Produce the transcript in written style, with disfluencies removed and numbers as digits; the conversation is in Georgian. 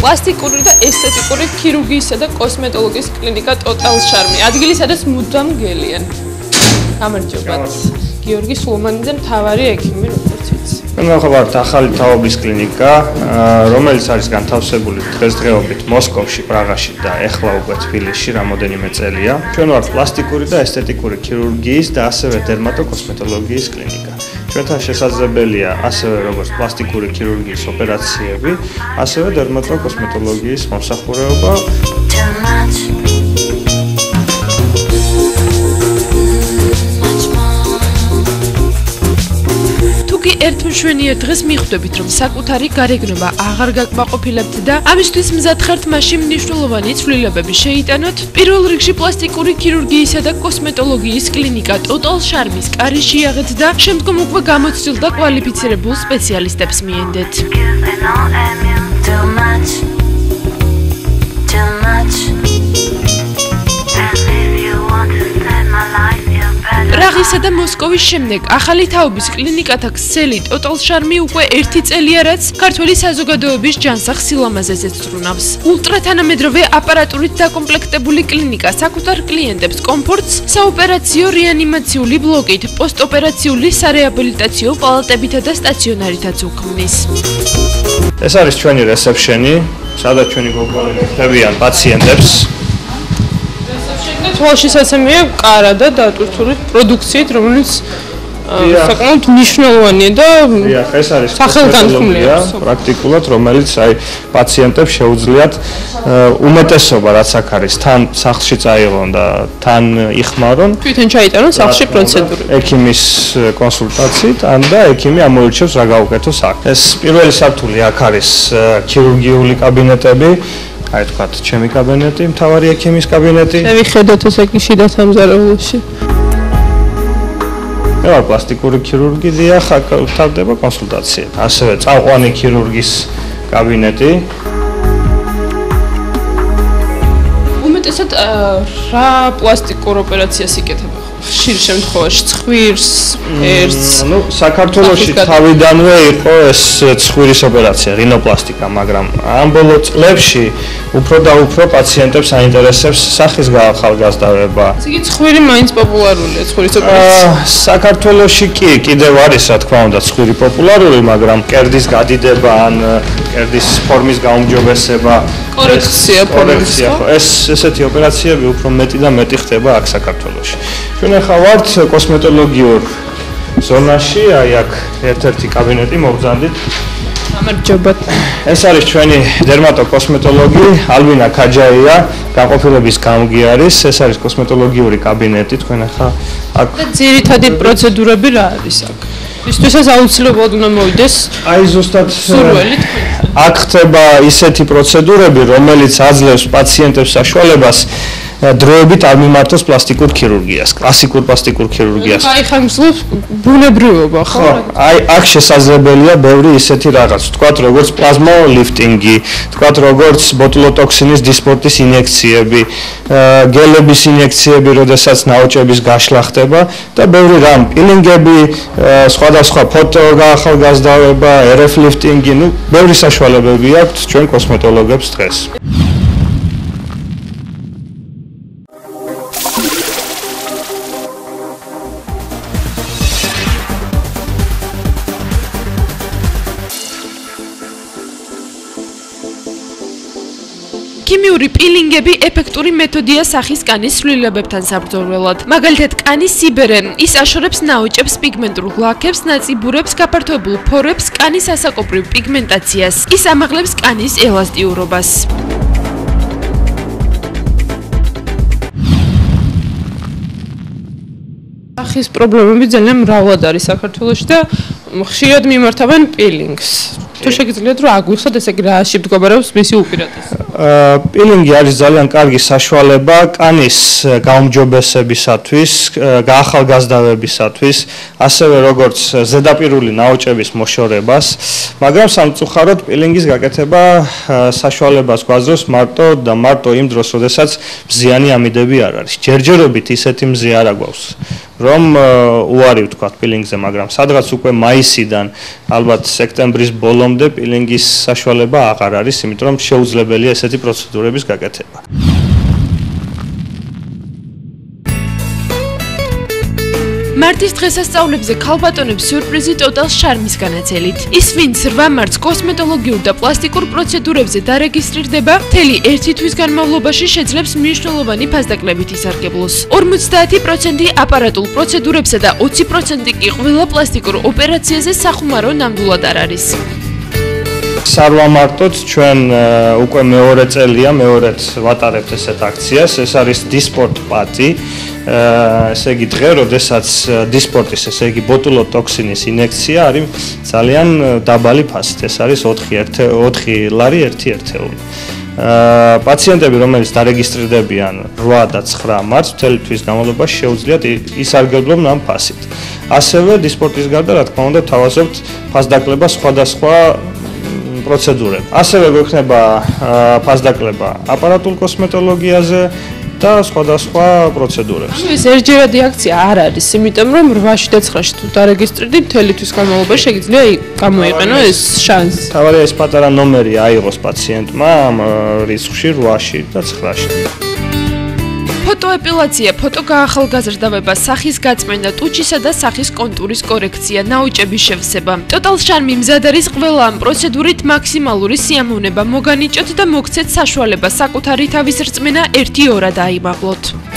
პლასტიკური და ესთეტიკური ქირურგიისა და კოსმეტოლოგიის კლინიკა Total Charm. ადგილი სადაც მუდამ გელიან. გამარჯობათ. გიორგი სულმანიძე მთავარი ექიმი, როგორც ვიცი. მოგხართ ახალი თაობის კლინიკა, რომელიც არის განთავსებული დღესდღეობით მოსკოვში, პრაღაში და ეხლა უკვე თბილისში რამოდენიმე წელია. ჩვენ ვართ პლასტიკური და ესთეტიკური ქირურგიის და ასევე დერმატოკოსმეტოლოგიის კლინიკა. ჩვენთან შესაძლებელია ასევე როგორც პლასტიკური ქირურგიის ოპერაციები, ასევე დერმატოკოსმეტოლოგიის მომსახურება. ერთმშვენიერ დღეს მიხვდებით, რომ საკუთარი გარეგნობა აღარ გაკმაყოფილებთ და ამისთვის მზად ხართ მაშინ მნიშვნელოვანი ცვლილებები შეიტანოთ, პირველ რიგში პლასტიკური ქირურგიისა და კოსმეტოლოგიის კლინიკა Total Charm-ის კარი შეიაღეთ და შემდგომ უკვე გამოცდილ და კვალიფიცირებულ სპეციალისტებს მიენდეთ. პრაღისა და მოსკოვის შემდეგ ახალი თაობის კლინიკათა ქსელი Total Charm-ი უკვე 1 წელია, რაც ქართველი საზოგადოების ჯანსაღ სილამაზეს ეძღვნავს. ულტრათანამედროვე აპარატურით დაკომპლექტებული კლინიკა საკუთარ კლიენტებს კომფორტს საოპერაციო რეანიმაციული ბლოკით, პოსტოპერაციული სარეაბილიტაციო პალატებითა და სტაციონარითაც უქმნის. ეს არის ჩვენი რესეფშენი, სადაც ჩვენი გოგონები ხვდებიან პაციენტებს. თვალშისაცემია კარა და დატვირთული პროდუქციით, რომელიც საკმაოდ მნიშვნელოვანია და სახელგანთქმულია პრაქტიკულად, რომელიც პაციენტებს შეუძლიათ უმეტესობა, რაც აქ არის, თან სახლში წაიღონ და თან იხმარონ. თვითონ ჩაიტანონ სახლში პროცედურები. ექიმის კონსულტაციით, და ექიმი ამოირჩევს რა გაუკეთოს აქ. ეს პირველი სართული აქ არის ქირურგიული კაბინეტები. აი თქვათ, ჩემი კაბინეტი, მთავარი ექიმის კაბინეტი. შევიხედოთ ესე იგი შიდა სამზარეულოში. მე ვარ პლასტიკური ქირურგი, დიახ, აქ ვთავდება კონსულტაციები. ასევე წამყვანი ქირურგის კაბინეტი. უმეტესად რა პლასტიკურ ოპერაციას იკეთება? ხშირ შემთხვევაში ცხვირს, ფერს. საქართველოში თავიდანვე იყო ეს ცხვირის ოპერაცია, რინოპლასტიკა, მაგრამ ამ ბოლო წლებში უფრო და უფრო პაციენტებს აინტერესებს სახის გაახალგაზრდავება. ესე იგი ცხვირი მაინც პოპულარულია, ცხვირის ოპერაცია. საქართველოში კიდევ არის, რა თქმა უნდა, ცხვირი პოპულარული, მაგრამ კერდის გადიდება ან კერდის ფორმის გაუმჯობესება, კორექცია ფორმის. ესეთი ოპერაციები უფრო მეტი და მეტი ხდება აქ საქართველოში. ჩვენ ახლა ვართ კოსმეტოლოგიურ ზონაში, აი აქ ერთ-ერთი კაბინეტი მოგზანდით. გამარჯობათ. ეს არის ჩვენი დერმატოკოსმეტოლოგი ალვინა ქაჯაია, განყოფილების გამგე არის. ეს არის კოსმეტოლოგიური კაბინეტი, თქვენ ახლა აქ და ძირითადი პროცედურები რა არის აქ? ისთვისაც აუცილებლად უნდა მოვიდეს. აი ზუსტად სურველი აქ ხდება ისეთი პროცედურები, რომელიც აძლევს პაციენტებს საშუალებას დროებით არ მიმართოს პლასტიკურ ქირურგიას, კლასიკურ პლასტიკურ ქირურგიას. აი ხანგრძლივ ბუნებრიობა, ხო? აი აქ შესაძლებელია ბევრი ისეთი რაღაც, თქვათ როგორც პლაზმოლიფტინგი, თქვათ როგორც ბოტულოტოქსინის დისპორტის ინიექციები, გელების ინიექციები, როდესაც ნაოჭების გაშლა ხდება და ბევრი რამ, პილინგები, სხვადასხვა ფოტო გაახალგაზრდავება, RF ლიფტინგი, ბევრი საშუალებები აქვთ ჩვენ კოსმეტოლოგებს დღეს. ქიმიური პილინგები ეფექტური მეთოდია სახის კანის ცვლილებებთან საბრძოლველად. მაგალითად, კანის სიბერე ის აშორებს ნაოჭებს, პიგმენტურ ლაქებს, ნაწიბურებს, გაფართოებულ ფორებს, კანის ასაკობრივ პიგმენტაციას. ის ამაღლებს კანის ელასტიურობას. სახის პრობლემები ძალიან მრავლად არის საქართველოში და ხშირად მიმართავენ პილინგს. თუ შეგიძლიათ რომ აგვიხსნათ ესე იგი რაში მდგომარეობს მისი უპირატესობა? პილინგი არის ძალიან კარგი საშუალება კანის გაუმჯობესებისათვის, გაახალგაზრდავებისათვის, ასევე როგორც ზედაპირული ნაოჭების მოშორებას, მაგრამ სამწუხაროდ პილინგის გაკეთება საშუალებას გვაძლევს მარტო იმ დროს, როდესაც მზიანი ამიდები არ არის. ჯერჯერობით ისეთი მზე არ აგვაქვს, რომ უარი ვთქვათ პილინგზე, მაგრამ სადღაც უკვე მაისიდან ალბათ სექტემბრის ბოლომდე პილინგის საშუალება აღარ არის, იმიტომ რომ შეუძლებელია ესეთი პროცედურების გაკეთება. მარტის დღესასწაულებზე ქალბატონებს სიურპრიზი ტოტალ შარმის განაცელით. ის ვინც 8 მარტს კოსმეტოლოგიურ და პლასტიკურ პროცედურებზე დარეგისტრირდება, მთელი 1 თვის განმავლობაში შეძლებს მნიშვნელოვანი ფასდაკლებით ისარგებლოს. 50% აპარატულ პროცედურებსა და 20% კი ყველა პლასტიკურ ოპერაციაზე სახუმარო ნამდვილად არ არის. სარვამარტოდ ჩვენ უკვე მეორე წელია, მეორედ ვატარებთ ესეთ აქციას, ეს არის დისპორტ პატი. ესე იგი დღე, როდესაც დისპორტის, ესე იგი ბოტულოტოქსინის ინექცია არის ძალიან დაბალი ფასით. ეს არის 4 ლარი 1 ერთეული. პაციენტები, რომელიც დარეგისტრირდებიან 8 და 9 მარტს, მთელი თვის განმავლობაში შეუძლიათ ისარგებლონ ამ ფასით. ასევე დისპორტის გარდა, რა თქმა უნდა, თავაზობთ ფასდაკლება სხვადასხვა პროცედურები. ასევე გვექნება ფასდაკლება აპარატულ კოსმეტოლოგიაზე და სხვადასხვა პროცედურებს. ეს ერთჯერადი აქცია არ არის, იმიტომ რომ 8-ში და 9-ში თუ დარეგისტრირდი, მთელი თვის განმავლობაში შეგიძლია გამოიყენო ეს შანსი. თავარია ეს პატარა ნომერი აიღოს პაციენტმა ამ რიცხვში 8-ში და 9-ში. ფოტოეპილაცია, ფოტოგაახალგაზრდავება, სახის გაწმენდა, ტუჩისა და სახის კონტურის კორექცია, ნაოჭების შევსება. ტოტალ შარმი მზად არის ყველა ამ პროცედურით მაქსიმალური სიამოვნება მოგანიჭოთ და მოგცეთ საშუალება საკუთარი თავის რწმენა 1-2 დაიმაღლოთ.